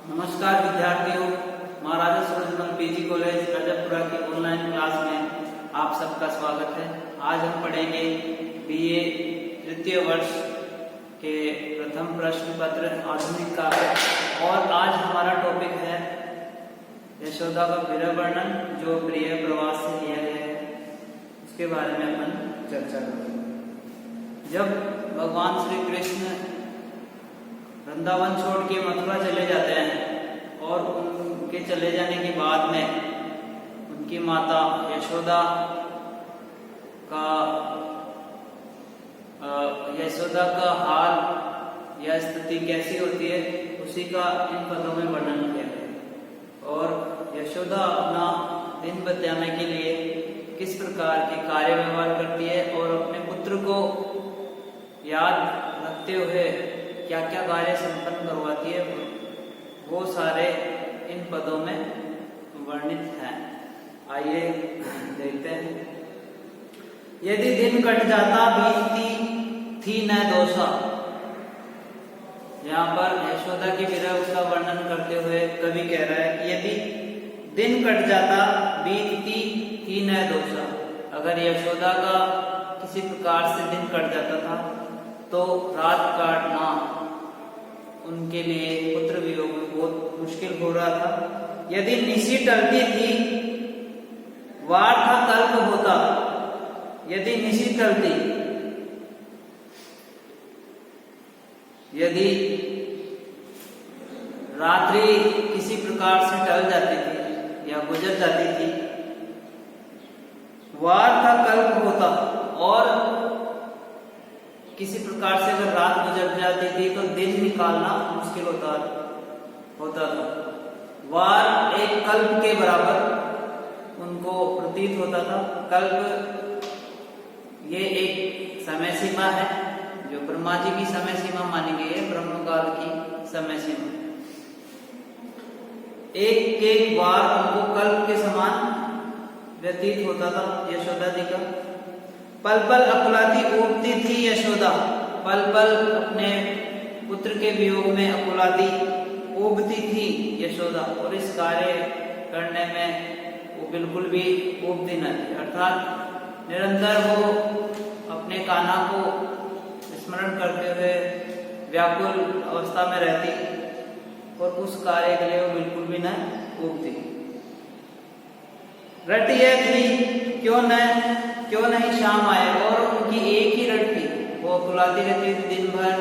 नमस्कार विद्यार्थियों, महाराजा Surajmal PG college रजतपुरा की ऑनलाइन क्लास में आप सबका स्वागत है। आज हम पढ़ेंगे बीए तृतीय वर्ष के प्रथम प्रश्न पत्र आधुनिक काव्य और आज हमारा टॉपिक है यशोदा का विरह वर्णन जो प्रिय प्रवास से लिया गया है, उसके बारे में अपन चर्चा करेंगे। जब भगवान श्री कृष्ण वृंदावन छोड़ के मथुरा चले जाते हैं और उनके चले जाने के बाद में उनकी माता यशोदा का हाल या स्थिति कैसी होती है उसी का इन पदों में वर्णन किया है। और यशोदा अपना दिन बताने के लिए किस प्रकार के कार्य व्यवहार करती है और अपने पुत्र को याद रखते हुए क्या क्या कार्य संपन्न करवाती है, वो सारे इन पदों में वर्णित हैं। आइए देखते हैं। यदि दिन कट जाता बीतती थी न दोषा। यहाँ पर यशोदा की विरह का वर्णन करते हुए कवि कह रहा है कि यदि दिन कट जाता बीतती थी न दोषा। अगर यशोदा का किसी प्रकार से दिन कट जाता था तो रात काटना उनके लिए पुत्र वियोग में बहुत मुश्किल हो रहा था। यदि निशी टलती थी वार था कल्प होता। यदि निशी टलती, यदि रात्रि किसी प्रकार से टल जाती थी या गुजर जाती थी, वार था कल्प होता और किसी प्रकार से अगर रात गुजर जाती थी तो दिन निकालना मुश्किल होता था। वार एक कल्प के बराबर उनको प्रतीत होता था। कल्प ये एक समय सीमा है जो ब्रह्मा जी की समय सीमा मानी गई है, ब्रह्मकाल की समय सीमा। एक एक बार उनको कल्प के समान व्यतीत होता था यशोदा जी का। पल पल अकुलाती उबती थी यशोदा। पल पल अपने पुत्र के वियोग में अकुलाती उबती थी यशोदा और इस कार्य करने में वो बिल्कुल भी उबती न थी, अर्थात निरंतर वो अपने कान्हा को स्मरण करते हुए व्याकुल अवस्था में रहती और उस कार्य के लिए वो बिल्कुल भी न उबती। रट यह थी क्यों नहीं शाम आए। और उनकी एक ही रट थी, वो अकुलाती रहती थी, दिन भर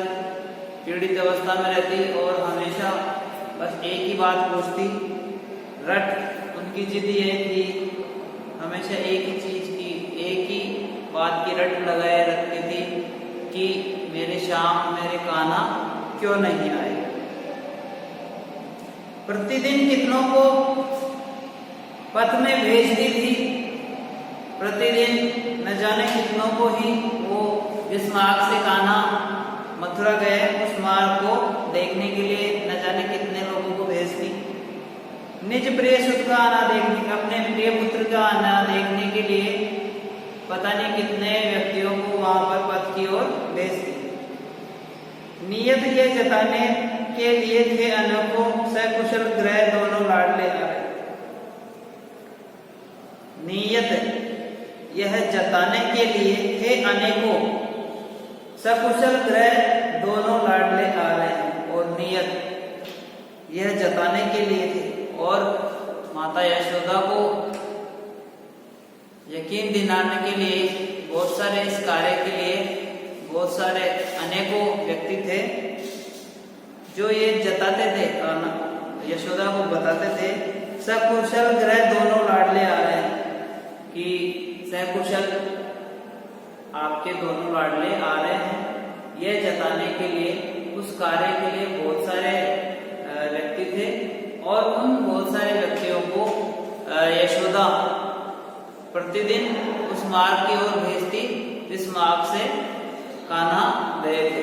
पीड़ित अवस्था में रहती और हमेशा बस एक ही बात पूछती। रट उनकी जिद ये थी, हमेशा एक ही चीज की, एक ही बात की रट लगाए रखती थी कि मेरे श्याम मेरे कान्हा क्यों नहीं आए। प्रतिदिन कितनों को पथ में भेजती थी। प्रतिदिन न जाने कितनों को ही वो जिस मार्ग से कान्हा मथुरा गए उस मार्ग को देखने के लिए न जाने कितने लोगों को भेजती। निज प्रिय सुख का आना देखने, अपने प्रिय पुत्र का आना देखने के लिए पता नहीं कितने व्यक्तियों को वहां पर पथ की ओर भेजती। नियत ये जताने के लिए थे अनोखों सकुशल ग्रह दोनों लाडले आए। नियत यह जताने के लिए थे अनेकों सकुशल ग्रह दोनों लाडले आ रहे हैं। और नियत यह जताने के लिए थे और माता यशोदा को यकीन दिलाने के लिए बहुत सारे इस कार्य के लिए बहुत सारे अनेकों व्यक्ति थे जो ये जताते थे, यशोदा को बताते थे सकुशल ग्रह दोनों लाडले आ रहे हैं कि सकुशल आपके दोनों लाडले आ रहे हैं। यह जताने के लिए उस कार्य के लिए बहुत सारे व्यक्ति थे और उन बहुत सारे व्यक्तियों को यशोदा प्रतिदिन उस मार्ग की ओर भेजती जिस मार्ग से कान्हा गए थे।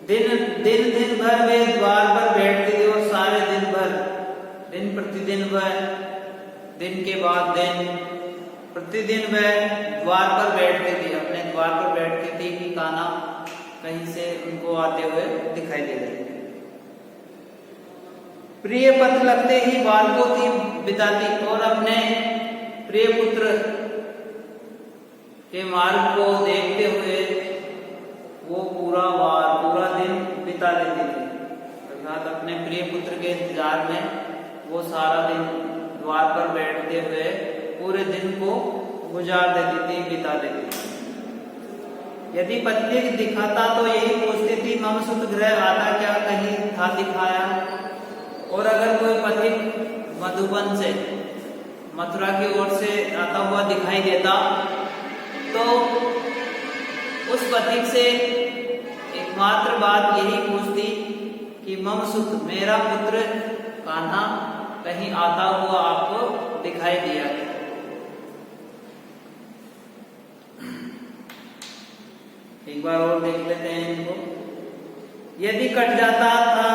दिन भर वे द्वार पर बैठती थी और सारे दिन भर, दिन प्रतिदिन वह दिन के बाद दिन प्रतिदिन वह द्वार पर बैठती थी, अपने द्वार पर बैठती थी कि कान्हा कहीं से उनको आते हुए दिखाई दे रहे थे। प्रिय पथ लगते ही बालकों थी बिताती और अपने प्रिय पुत्र के मार्ग को देखते हुए वो पूरा दिन बिता लेती थी। अर्थात अपने प्रिय पुत्र के इंतजार में वो सारा दिन द्वार पर बैठते हुए पूरे दिन को गुजार देती थी, बिता देती थी। यदि पति दिखाता तो यही पूछती थी, मम सुत गृह आता क्या कहीं था दिखाया। और अगर कोई पथिक मधुबन से, मथुरा की ओर से आता हुआ दिखाई देता तो उस पथिक से एकमात्र बात यही पूछती कि मम सुत, मेरा पुत्र कान्हा कहीं आता हुआ आपको दिखाई दिया क्या। एक बार और देख लेते हैं इनको। यदि कट जाता था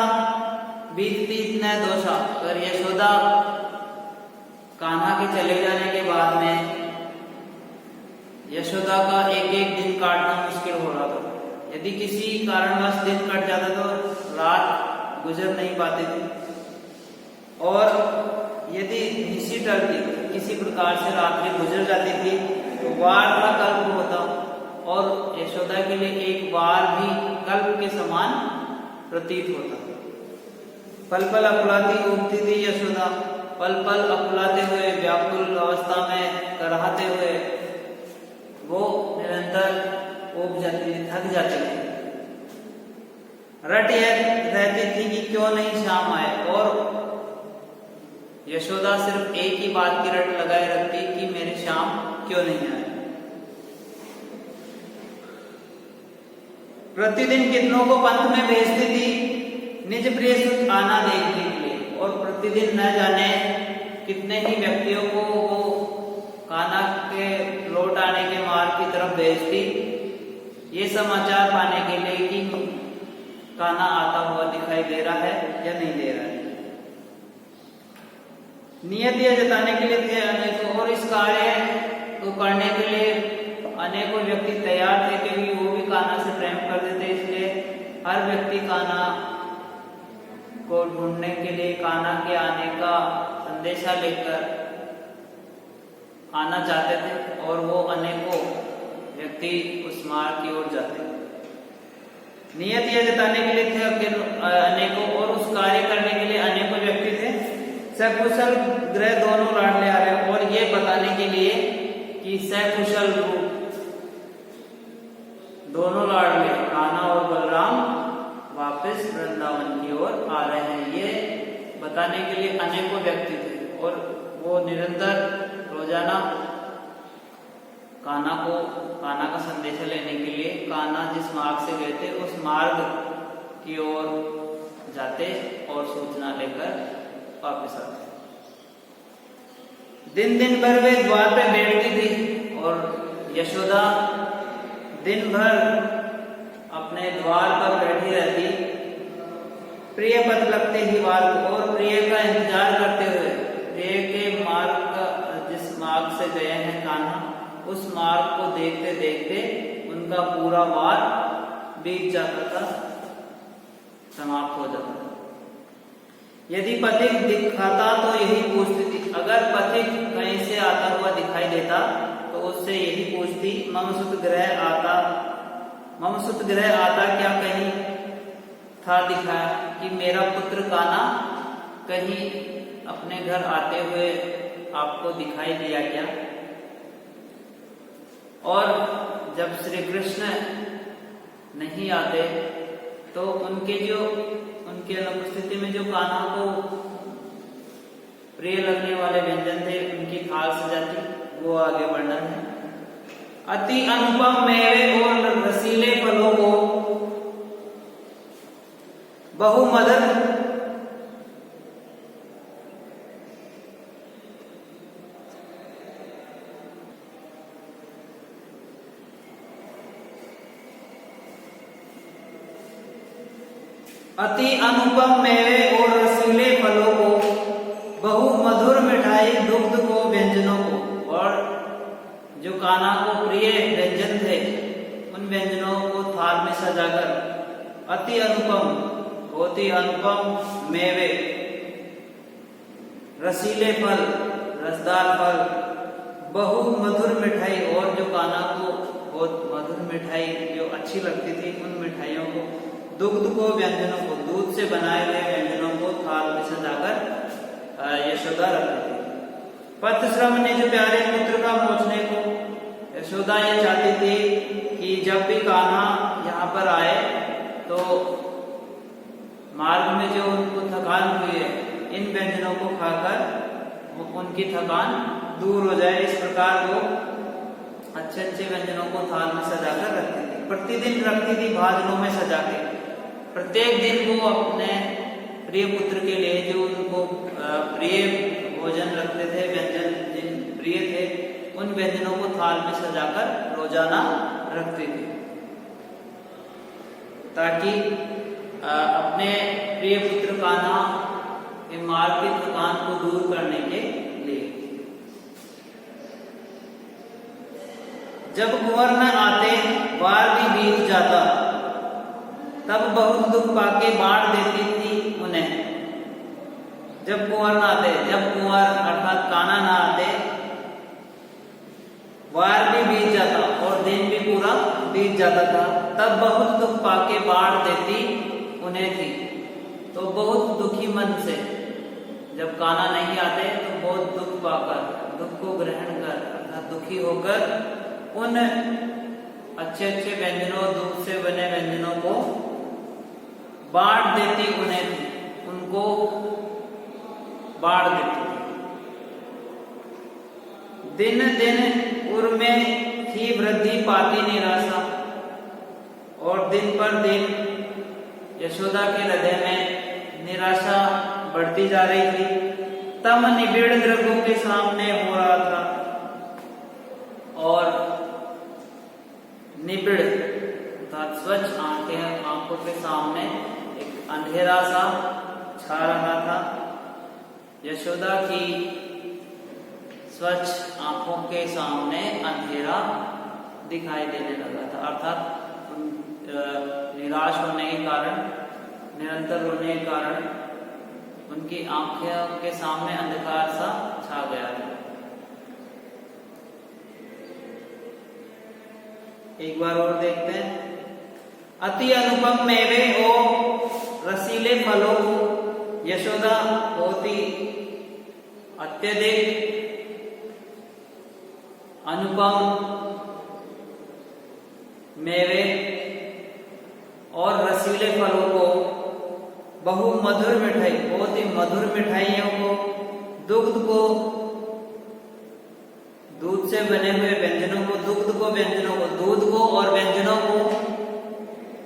बीतती न दोषा, अगर यशोदा कान्हा के चले जाने के बाद में यशोदा का एक एक दिन काटना मुश्किल हो रहा था। यदि किसी कारणवश दिन कट जाता तो रात गुजर नहीं पाती थी, और यदि निशी टलती, किसी प्रकार से रात्रि गुजर जाती थी तो वार का कल्प होता और यशोदा के लिए एक बार भी कल्प के समान प्रतीत होता। पल पल अकुलाती उठती थी यशोदा, पल पल अकुलाते हुए व्याकुल अवस्था में कराहते हुए वो निरंतर ऊब जाती, थक जाती थी। रट रहती थी कि क्यों नहीं शाम आए, और यशोदा सिर्फ एक ही बात की रट लगाए रखती कि मेरी शाम क्यों नहीं आए। प्रतिदिन कितनों को पंथ में भेजती थी निज प्रिय सुत आना देखने के लिए, और प्रतिदिन न जाने कितने ही व्यक्तियों को वो कान्हा के लौट आने के मार्ग की तरफ भेजती, ये समाचार पाने के लिए कि कान्हा आता हुआ दिखाई दे रहा है या नहीं दे रहा है। नियत यह जताने के लिए थे अनेकों, और इस कार्य को करने के लिए अनेकों व्यक्ति तैयार थे, क्योंकि वो भी कान्हा से प्रेम करते थे। इसलिए हर व्यक्ति कान्हा को ढूंढने के लिए, कान्हा के आने का संदेशा लेकर आना चाहते थे, और वो अनेकों व्यक्ति उस मार्ग की ओर जाते थे। नियत यह जताने के लिए थे अनेकों, और उस कार्य करने के लिए अनेकों व्यक्ति थे। सकुशल ग्रह दोनों लाडले आ रहे, और ये बताने के लिए कि सकुशल रूप दोनों लाडले कान्हा और बलराम वापस वृंदावन की ओर आ रहे हैं, ये बताने के लिए अनेकों व्यक्ति थे। और वो निरंतर रोजाना कान्हा का संदेशा लेने के लिए कान्हा जिस मार्ग से गए थे उस मार्ग की ओर जाते और सूचना लेकर वापस आते। दिन दिन भर वे द्वार पे बैठती थी, और यशोदा दिन भर अपने द्वार पर बैठी रहती, प्रिय पथ लगते ही बाल को, और प्रिय का इंतजार करते हुए, प्रिय के मार्ग का, जिस मार्ग से गए हैं कान्हा, उस मार्ग को देखते देखते उनका पूरा वार बीत जाता था, समाप्त हो जाता था। यदि पथिक दिखाता तो यही पूछती थी, अगर पथिक कहीं से आता हुआ दिखाई देता तो उससे यही पूछती, मम सुत गृह आता क्या कहीं था दिखाया, कि मेरा पुत्र कान्हा कहीं अपने घर आते हुए आपको दिखाई दिया क्या। और जब श्री कृष्ण नहीं आते तो उनकी अनुपस्थिति में जो कान्हा को प्रिय लगने वाले व्यंजन थे उनकी थाल सजाती, वो आगे वर्णन है। अति अनुपम मेवे और रसीले फलों को बहुमदन अति अनुपम मेवे और रसीले फलों को, बहु मधुर मिठाई दुग्ध को व्यंजनों को, और जो कान्हा को प्रिय व्यंजन थे उन व्यंजनों को थाल में सजा सजाकर अति अनुपम, बहुत ही अनुपम मेवे, रसीले फल, रसदार फल, बहु मधुर मिठाई, और जो कान्हा को बहुत मधुर मिठाई जो अच्छी लगती थी उन मिठाइयों को, दुग्ध को, व्यंजनों को, दूध से बनाए गए व्यंजनों को थाल में सजाकर यशोदा रखती थी। पथश्रम ने जो प्यारे पुत्र का मोचने को, यशोदा ये चाहती थी कि जब भी कान्हा यहाँ पर आए तो मार्ग में जो उनको थकान हुई है इन व्यंजनों को खाकर उनकी थकान दूर हो जाए। इस प्रकार वो अच्छे अच्छे व्यंजनों को थाल में सजाकर रखती थी, प्रतिदिन रखती थी भाजनों में सजा के। प्रत्येक दिन वो अपने प्रिय पुत्र के लिए जो उनको प्रिय भोजन रखते थे, व्यंजन जिन प्रिय थे, उन व्यंजनों को थाल में सजाकर रोजाना रखती थी, ताकि अपने प्रिय पुत्र कान्हा के मार्ग की थकान को दूर करने के लिए। जब कुंवर न आते वार भी बीत जाता, तब बहुत दुख पाके बांट देती थी उन्हें। जब कुंवर न आते, जब कुंवर अर्थात कान्हा न आते, वार भी बीत जाता और दिन भी पूरा बीत जाता था, तब बहुत दुख पाके बांट देती उन्हें थी। तो बहुत दुखी मन से जब कान्हा नहीं आते तो बहुत दुख पाकर, दुख को ग्रहण कर अर्थात दुखी होकर उन अच्छे अच्छे व्यंजनों, दूध से बने व्यंजनों को बांट देती उन्हें थी, उनको बांट देती। दिन दिन उर में थी वृद्धि पाती निराशा, और दिन पर दिन यशोदा के हृदय में निराशा बढ़ती जा रही थी। तम निबिड़ दृगों के सामने हो रहा था, और निबिड़ अर्थात स्वच्छ आंखों के सामने एक अंधेरा सा छा रहा था। यशोदा की स्वच्छ आंखों के सामने अंधेरा दिखाई देने लगा था, अर्थात निराश होने के कारण, निरंतर रोने के कारण उनकी आंखों के सामने अंधकार सा छा गया था। एक बार और देखते हैं। अति अनुपम मेवे और रसीले फलों को यशोदा बहुत ही अत्यधिक अनुपम मेवे और रसीले फलों को, बहु मधुर मिठाई, बहुत ही मधुर मिठाइयों को, दुग्ध को, दूध से बने हुए व्यंजनों को, दुग्ध को, व्यंजनों को, दूध को और व्यंजनों को,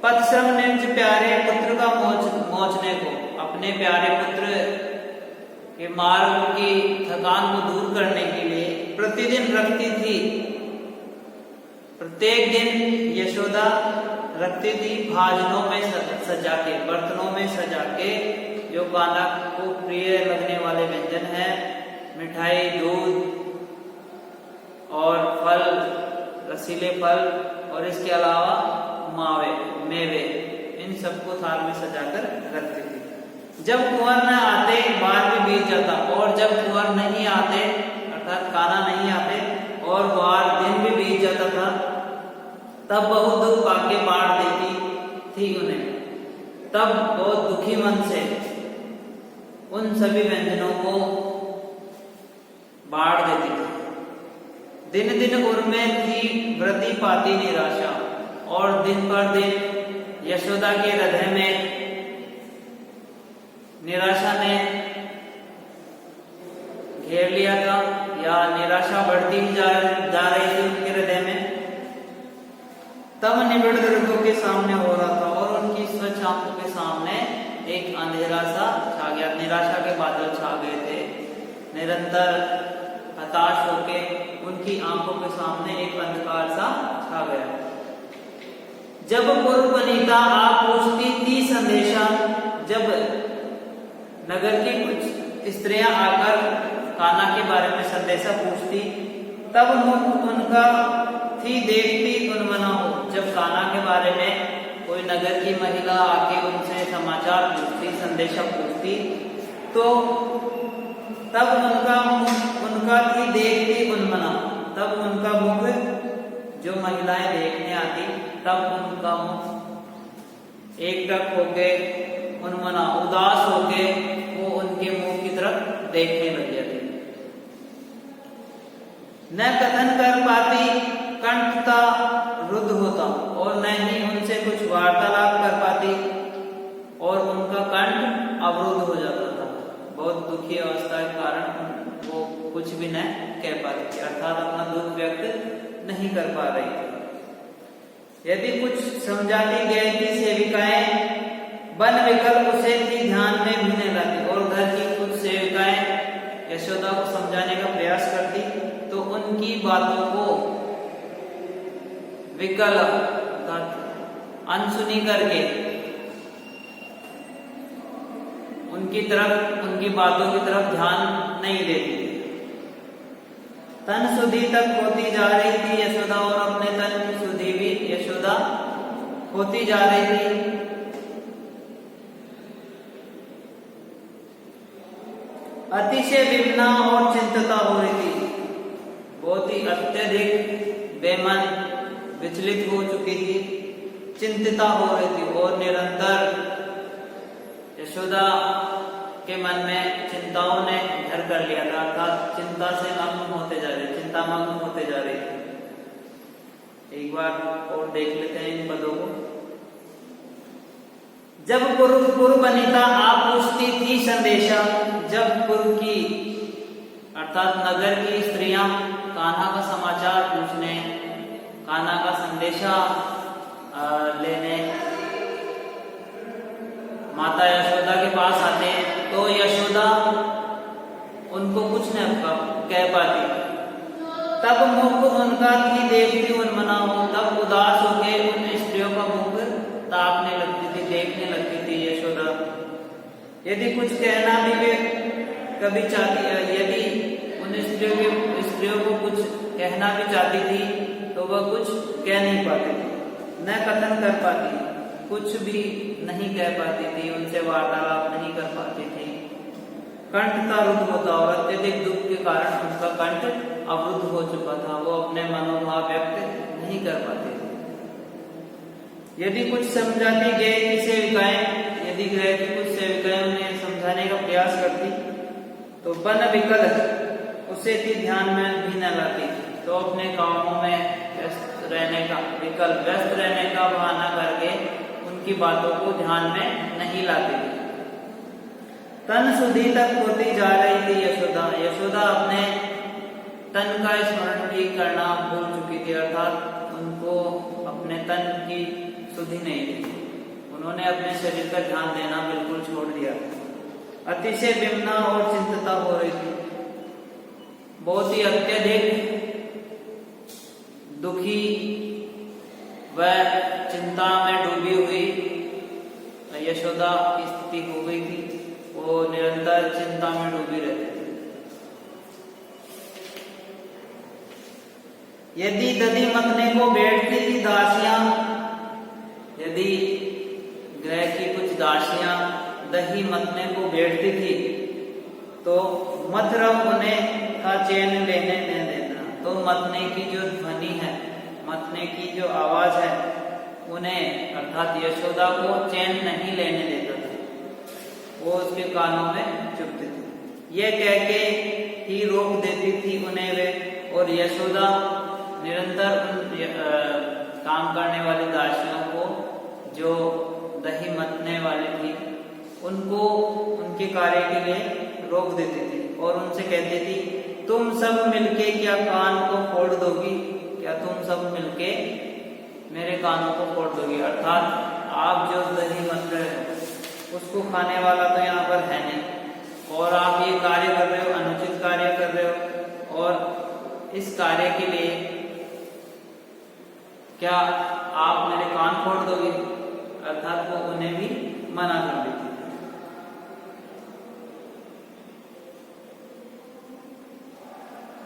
पथश्रम ने प्यारे पुत्र का मोचने को, अपने प्यारे पुत्र के मार्ग की थकान को दूर करने के लिए प्रतिदिन रखती थी। प्रत्येक दिन यशोदा रखती थी भाजनों में सजा के, बर्तनों में सजा के, जो कान्हा को प्रिय लगने वाले व्यंजन है, मिठाई, दूध और फल, रसीले फल, और इसके अलावा मावे, मेवे, इन सबको थाल में सजाकर रखती थी। जब कुंवर न आते वार भी बीत जाता, और जब कुंवर नहीं आते अर्थात कान्हा नहीं आते और वार दिन भी बीत जाता था, तब बहुत दुख पाके बांट देती थी उन्हें। तब बहुत दुखी मन से उन सभी व्यंजनों को बांट देती थी। दिन दिन उर में थी वृद्धि पाती निराशा, और दिन पर दिन यशोदा के हृदय में निराशा ने घेर लिया था, या निराशा बढ़ती जा रही थी उनके हृदय में। तब निबिड़ दृगों के सामने हो रहा था, और उनकी स्वच्छ आंखों के सामने एक अंधेरा सा छा गया, निराशा के बादल छा गए थे। निरंतर हताश होके उनकी आंखों के सामने एक अंधकार सा छा गया। जब पूर्व वनिता आप पूछती थी संदेशा, जब नगर की कुछ स्त्रियां आकर कान्हा के बारे में संदेशा पूछती, तब मुख उनका थी देखती उन्मना हो। जब कान्हा के बारे में कोई नगर की महिला आके उनसे समाचार पूछती, संदेशा पूछती, तो तब उनका थी देखती उन्मना, तब उनका मुख, जो महिलाएं देखने आती, तब उनका मुख एकटक होके उन्मना, उदास होके वो उनके मुंह की तरफ देखने लग जाती। न कथन कर पाती, कंठता रुद्ध होता, और न ही उनसे कुछ वार्तालाप कर पाती, और उनका कंठ अवरुद्ध हो जाता था। बहुत दुखी अवस्था के कारण वो कुछ भी न कह पाती थी, अर्थात अपना दुख व्यक्त नहीं कर पा रही थी। यदि कुछ समझाती गई की सेविकाएं बन विकल उसे भी ध्यान में भी नहीं लाती, और घर की कुछ सेविकाएं यशोदा को समझाने का प्रयास करती, तो उनकी बातों को विकल अनसुनी करके उनकी बातों की तरफ ध्यान नहीं देती। तन सुधि तक होती जा रही थी यशोदा, और अपने तन की सुधि भी यशोदा होती जा रही थी। अतिशय विमना और चिंतता हो रही थी, बहुत ही अत्यधिक बेमन विचलित हो चुकी थी, चिंतिता हो रही थी, और निरंतर यशोदा के मन में चिंताओं ने घर कर लिया था, अर्थात चिंता से मग्न होते जा रही, चिंता मग्न होते जा रही थी। एक बार और देख लेते हैं इन पदों को। जब पूर्व बनिता आप पूछती थी संदेशा, जब पूर्व की अर्थात नगर की स्त्रियां कान्हा का समाचार पूछने, कान्हा का संदेशा लेने माता यशोदा के पास आते, तो यशोदा उनको कुछ न कह पाती। तब मुख उनका थी देखती उन्मना हो, तब उदास होके उन स्त्रियों का मुख ताकने लगती थी, देखने लगती थी यशोदा। यदि कुछ कहना भी वे कभी चाहती, यदि उन स्त्रियों को कुछ कहना भी चाहती थी, तो वह कुछ कह नहीं पाती थी, न कथन कर पाती, कुछ भी नहीं कह पाती थी, उनसे वार्तालाप नहीं कर पाती थी। कंठ का रुद्ध होता, और अत्यधिक दुख के कारण उनका कंठ अवरुद्ध हो चुका था, वो अपने मनोभाव व्यक्त नहीं कर पाते थे। यदि कुछ समझाती गए की सेविकाएं, यदि गए की कुछ सेविकाएं उन्हें समझाने का प्रयास करती, तो बन विकल उसे भी ध्यान में भी न लाती, तो अपने कामों में व्यस्त रहने का बहाना करके उनकी बातों को ध्यान में नहीं लाती थी। तन सुधि तक होती जा रही थी यशोदा, यशोदा अपने तन का स्मरण भी करना भूल चुकी थी, अर्थात उनको अपने तन की सुधि नहीं थी, उन्होंने अपने शरीर का ध्यान देना बिल्कुल छोड़ दिया। अतिशय विमना और चिंतिता हो रही थी, बहुत ही अत्यधिक दुखी व चिंता में डूबी हुई यशोदा की स्थिति हो गई थी, वो निरंतर चिंता में डूबी रहती थी। यदि दधी मतने को बैठती थी दासियां, यदि गृह की कुछ दासियां दही मतने को बैठती थी, तो मत रहो उन्हें का चैन लेने न देना, तो मतने की जो ध्वनि है, मतने की जो आवाज है, उन्हें अर्थात यशोदा को चैन नहीं लेने देता था, वो उसके कानों में चुभती थी। ये कह के ही रोक देती थी उन्हें वे, और यशोदा निरंतर काम करने वाली दासियों को, जो दही मतने वाली थी, उनको उनके कार्य के लिए रोक देती थी, और उनसे कहती थी, तुम सब मिलके क्या कान को फोड़ दोगी, क्या तुम सब मिलके मेरे कानों को फोड़ दोगी, अर्थात आप जो दही मत रहे हो उसको खाने वाला तो यहाँ पर है नहीं, और आप ये कार्य कर रहे हो, अनुचित कार्य कर रहे हो, और इस कार्य के लिए क्या आप मेरे कान फोड़ दोगे, अर्थात वो उन्हें भी मना कर देती।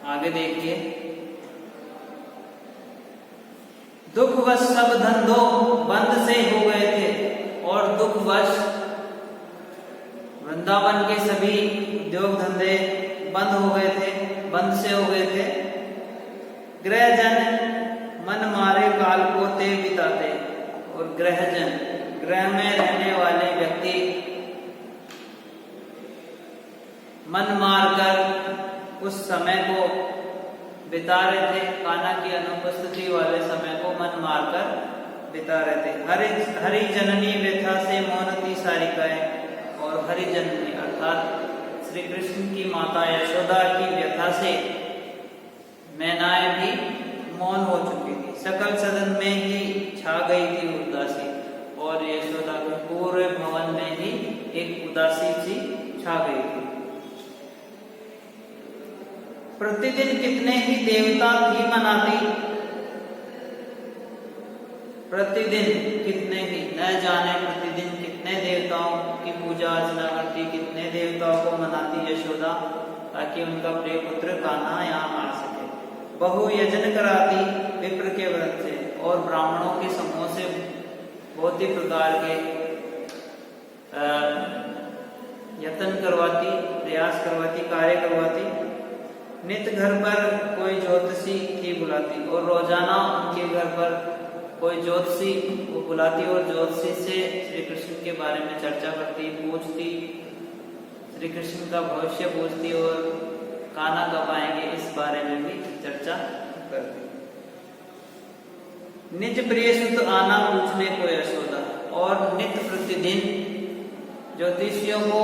आगे देखिए, दुखवश सब धंधों बंद से हो गए थे, और दुखवश वृंदावन के सभी उद्योग धंधे बंद हो गए थे, बंद से हो गए थे। गृहजन मन मारे काल को ते बिताते, और गृहजन गृह में रहने वाले व्यक्ति मन मारकर उस समय को बिता रहे थे। कान्हा की अनुपस्थिति वाले समय को मन मारकर बिता रहे थे। हरि जननी व्यथा से मौनती सारिकाएं, और हरि जननी अर्थात श्री कृष्ण की माता यशोदा की व्यथा से मैनाएं भी मौन हो चुकी थी। सकल सदन में ही छा गई थी उदासी, और यशोदा के पूरे भवन में ही एक उदासी सी छा गई थी। प्रतिदिन कितने ही देवता थी मनाती, प्रतिदिन कितने ही, न जाने प्रतिदिन कितने देवताओं की पूजा अर्चना करती, कितने देवताओं को मनाती यशोदा, ताकि उनका प्रिय पुत्र कान्हा यहाँ आ सके। बहु यजन कराती विप्र के व्रत से, और ब्राह्मणों के समूह से बहुत ही प्रकार के यत्न करवाती, प्रयास करवाती, कार्य करवाती। नित्य घर पर कोई ज्योतिषी की बुलाती, और रोजाना उनके घर पर कोई ज्योतिषी को बुलाती, और ज्योतिषी से श्री कृष्ण के बारे में चर्चा करती, पूछती, श्री कृष्ण का भविष्य पूछती, और कान्हा कब आएंगे इस बारे में भी चर्चा करती। निज प्रिय सुत आना पूछने को यशोदा, और नित्य प्रतिदिन ज्योतिषियों को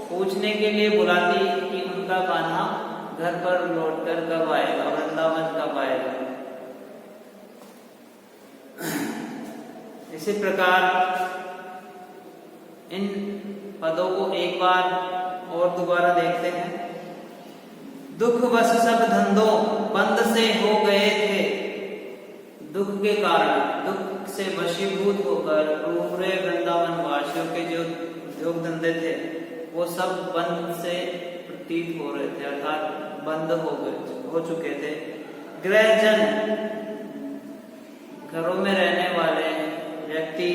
पूछने के लिए बुलाती कि उनका कान्हा घर पर लौटकर कब आएगा, वृंदावन कब आएगा। इसी प्रकार इन पदों को एक बार और दोबारा देखते हैं। दुख वश सब धंधों बंद से हो गए थे, दुख के कारण, दुख से वशीभूत होकर पूरे वृंदावन वासियों के जो उद्योग धंधे थे वो सब बंद से प्रतीत हो रहे थे, अर्थात बंद हो चुके थे। गृहजन घरों में रहने वाले व्यक्ति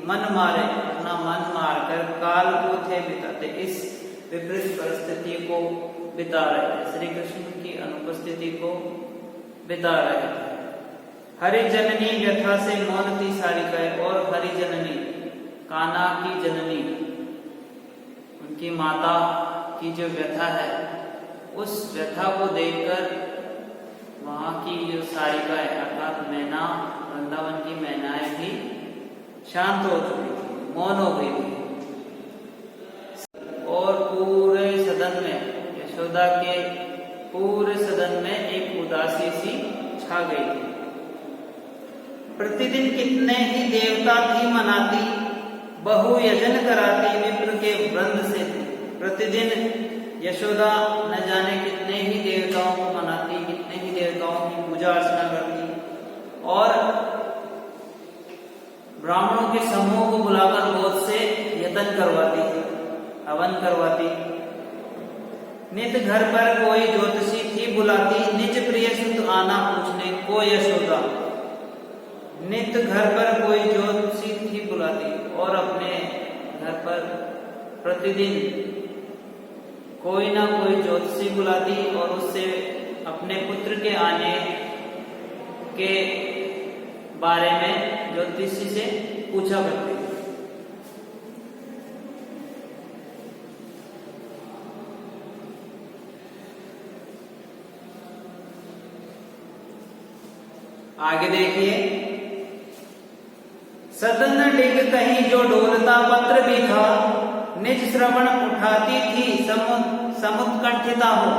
मन मारे, अपना मन मारकर काल को थे बिताते, इस विपरीत परिस्थिति को बिता रहे थे, श्री कृष्ण की अनुपस्थिति को बिता रहे थे। हरि जननी व्यथा से मौनती सारिकाएं, और हरि जननी कान्हा की जननी, उनकी माता की जो व्यथा है, उस व्यथा को देखकर वहां की जो सारिकाएं अर्थात मैना, वृंदावन की मैनाएं भी शांत हो चुकी थी, मौन हो गई थी, और पूरे सदन में, यशोदा के पूरे सदन में एक उदासी सी छा गई थी। प्रतिदिन कितने ही देवता थी मनाती, बहु यजन कराती विप्र के वृंद से। प्रतिदिन यशोदा न जाने कितने ही देवताओं को मनाती, कितने ही देवताओं की पूजा अर्चना करती, और ब्राह्मणों के समूह को बुलाकर बहुत से यत्न करवाती, हवन करवाती। नित घर पर कोई ज्योतिषी थी बुलाती, निज प्रिय सुत आना पूछने को यशोदा। नित घर पर कोई ज्योतिषी थी बुलाती, और अपने घर पर प्रतिदिन कोई ना कोई ज्योतिषी बुलाती, और उससे अपने पुत्र के आने के बारे में ज्योतिषी से पूछा करती। आगे देखिए, सदन डिग कहीं जो डोलता पत्र भी था, निज श्रवण उठाती थी समुत्कंठिता हो।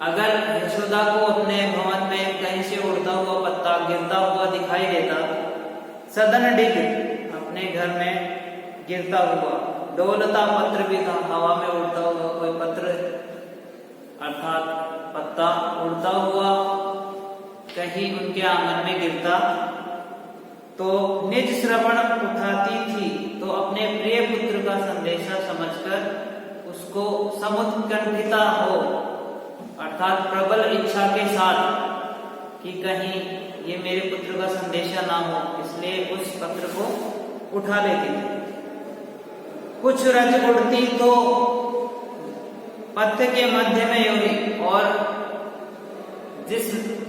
अगर यशोदा को अपने भवन में कहीं से उड़ता हुआ पत्ता गिरता हुआ दिखाई देता, सदन डिग अपने घर में गिरता हुआ, डोलता पत्र भी था, हवा में उड़ता हुआ कोई पत्र अर्थात पत्ता उड़ता हुआ कहीं उनके आंगन में गिरता, तो निज श्रवण उठाती थी, तो अपने प्रिय पुत्र का संदेशा समझकर उसको समुत्कंठिता हो, अर्थात प्रबल इच्छा के साथ कि कहीं ये मेरे पुत्र का संदेशा ना हो, इसलिए उस पत्र को उठा लेती थी। कुछ रज उड़ती तो पथ के मध्य में योगी, और जिस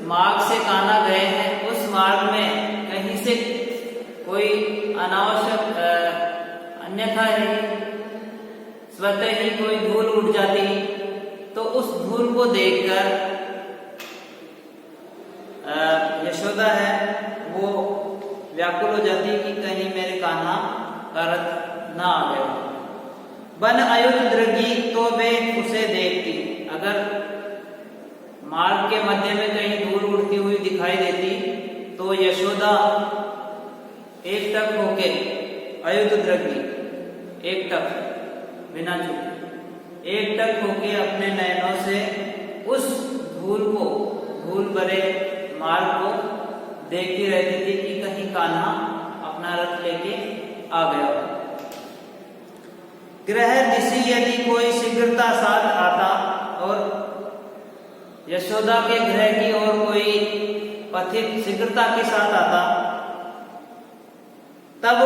मार्ग से कान्हा गए हैं उस मार्ग में कहीं से कोई अनावश्यक अन्यथा ही स्वतः ही कोई धूल उड़ जाती, तो उस धूल को देखकर यशोदा है वो व्याकुल हो जाती कि कहीं मेरे कान्हा का रथ ना आ गया। बन अयुध दृगी तो वे उसे देखती, अगर मार्ग के मध्य में कहीं धूल उड़ती हुई दिखाई देती तो यशोदा एकटक होके, अयुध दृगी एकटक बिना चूके, एकटक होके अपने नयनों से उस धूल भरे मार्ग को देखती रहती थी कि कहीं कान्हा अपना रथ लेके आ गया। ग्रह दिशि यदि कोई शीघ्रता साथ आता, और यशोदा के ग्रह की ओर कोई पथिक शीघ्रता के साथ आता, तब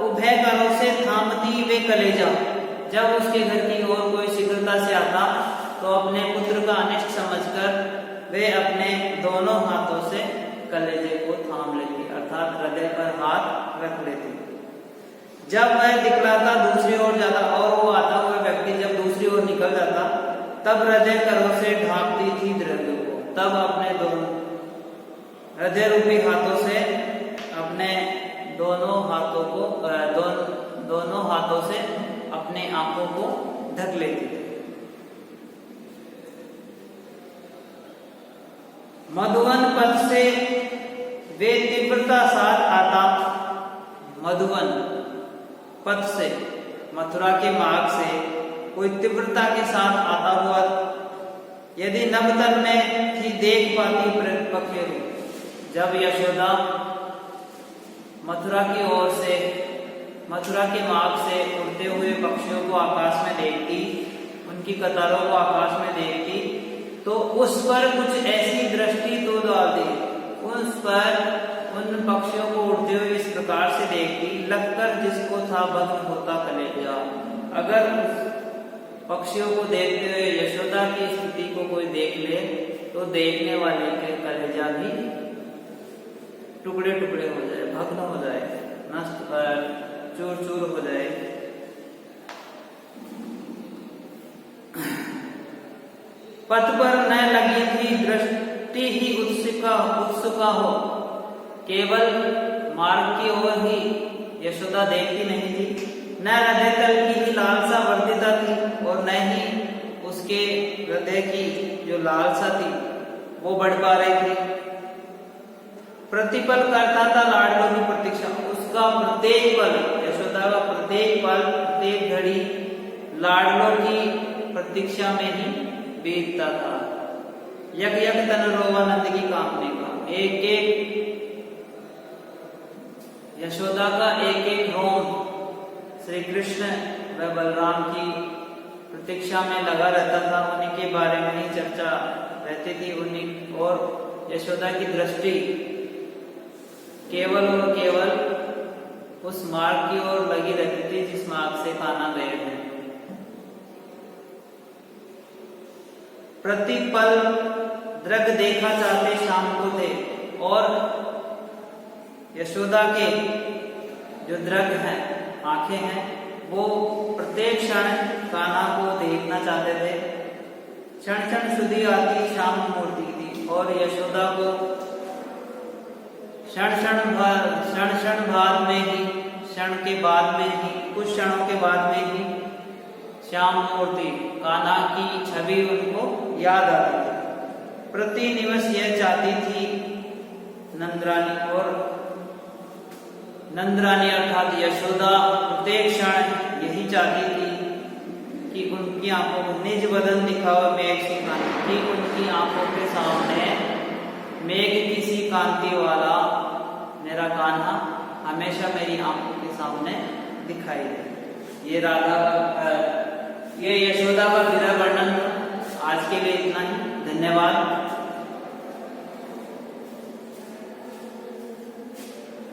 उभय करों से थामती वे कलेजा। जब उसके घर की ओर कोई शीघ्रता से आता तो अपने पुत्र का अनिष्ट समझकर वे अपने दोनों हाथों से कलेजे को थाम लेती, अर्थात हृदय पर हाथ रख लेती। जब वह दिखलाता दूसरी ओर जाता, और वो आता हुआ व्यक्ति जब दूसरी ओर निकल जाता, तब हृदय करों से ढांपती थी द्रव्य को। तब अपने दोनों हृदय रूपी हाथों से अपने दोनों हाथों से अपने आंखों को ढक लेती थी। मधुवन पथ से वे तीव्रता साथ आता, मधुवन पथ से, मथुरा के मार्ग से कोई तीव्रता के साथ आता हुआ यदि नवतन में थी देख पाती पखेरु। जब यशोदा मथुरा की ओर से, मथुरा के मार्ग से उड़ते हुए पक्षियों को आकाश में देखती, उनकी कतारों को आकाश में देखती, तो उस पर कुछ ऐसी दृष्टि तो डालती, उस पर उन पक्षियों को उड़ते हुए इस प्रकार से देखती, लगकर जिसको था भग्न होता कलेजा। अगर पक्षियों को देखते हुए यशोदा की स्थिति को कोई देख ले तो देखने वाले के कलेजा भी टुकड़े टुकड़े हो जाए, भग्न हो जाए, नष्ट चूर चूर हो जाए। पथ पर न लगी थी दृष्टि ही उत्सुका हो, केवल मार्ग की ओर ही यशोदा देखती नहीं थी। न हृदय तल की ही लालसा वर्धिता थी, और न ही उसके हृदय की जो लालसा थी वो बढ़ पा रही थी। प्रतिपल करता था लाडलों की प्रतीक्षा, उसका प्रत्येक पल, यशोदा का प्रत्येक पल, प्रत्येक घड़ी लाडलों की प्रतीक्षा में ही बीतता था। यक यक तन रोवानंद की कामने का, एक एक यशोदा का एक एक रोम श्री कृष्ण व बलराम की प्रतीक्षा में लगा रहता था। उन्हीं के बारे में ही चर्चा रहती थी, उन्हीं और यशोदा की दृष्टि केवल और केवल उस मार्ग की ओर लगी रहती थी जिस मार्ग से कान्हा गए थे। प्रतिपल दृग देखा चाहते शाम को थे, और यशोदा के जो दृग हैं, आंखें हैं, वो प्रत्येक क्षण कान्हा को देखना चाहते थे। क्षण क्षण सुधी आती शाम मूर्ति थी, और यशोदा को क्षण क्षण बाद में ही, क्षण के बाद में ही, कुछ क्षणों के बाद में ही श्याम मूर्ति कान्हा की छवि उनको याद आती थी। प्रति निवस यह चाहती थी नंदरानी, और नंदरानी अर्थात यशोदा प्रत्येक क्षण यही चाहती थी कि उनकी आंखों को निज बदन दिखावा मेघ सी कांति, कि उनकी आंखों के सामने मेघ की सी कांति वाला मेरा कान्हा हमेशा मेरी आंखों के सामने दिखाई दे। ये ये यशोदा का विरह वर्णन आज के लिए इतना ही। धन्यवाद।